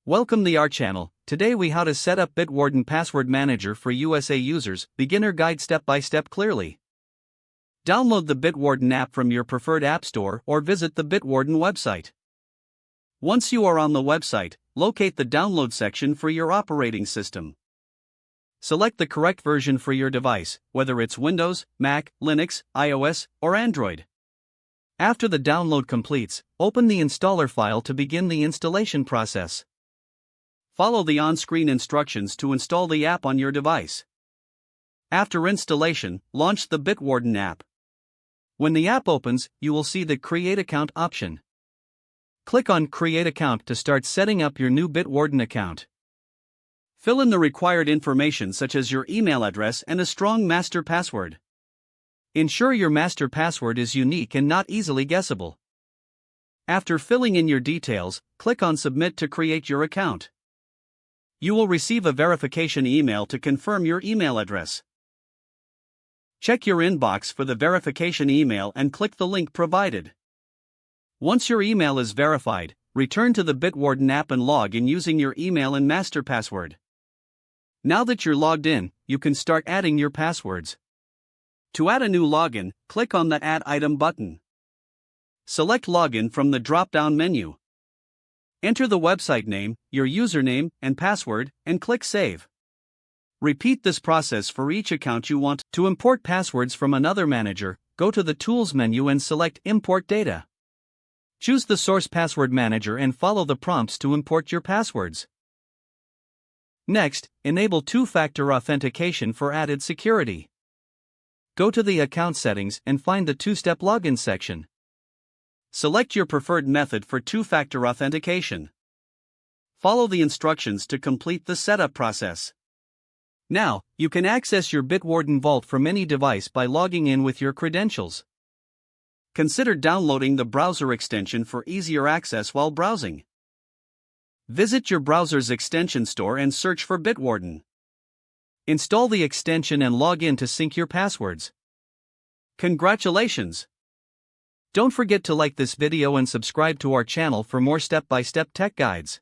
Welcome to our channel. Today we how to set up Bitwarden Password Manager for USA users, beginner guide step by step clearly. Download the Bitwarden app from your preferred app store or visit the Bitwarden website. Once you are on the website, locate the download section for your operating system. Select the correct version for your device, whether it's Windows, Mac, Linux, iOS, or Android. After the download completes, open the installer file to begin the installation process. Follow the on-screen instructions to install the app on your device. After installation, launch the Bitwarden app. When the app opens, you will see the Create Account option. Click on Create Account to start setting up your new Bitwarden account. Fill in the required information such as your email address and a strong master password. Ensure your master password is unique and not easily guessable. After filling in your details, click on Submit to create your account. You will receive a verification email to confirm your email address. Check your inbox for the verification email and click the link provided. Once your email is verified, return to the Bitwarden app and log in using your email and master password. Now that you're logged in, you can start adding your passwords. To add a new login, click on the Add Item button. Select Login from the drop-down menu. Enter the website name, your username, and password, and click Save. Repeat this process for each account you want. To import passwords from another manager, go to the Tools menu and select Import Data. Choose the source password manager and follow the prompts to import your passwords. Next, enable two-factor authentication for added security. Go to the Account Settings and find the two-step login section. Select your preferred method for two-factor authentication. Follow the instructions to complete the setup process. Now, you can access your Bitwarden Vault from any device by logging in with your credentials. Consider downloading the browser extension for easier access while browsing. Visit your browser's extension store and search for Bitwarden. Install the extension and log in to sync your passwords. Congratulations! Don't forget to like this video and subscribe to our channel for more step-by-step tech guides.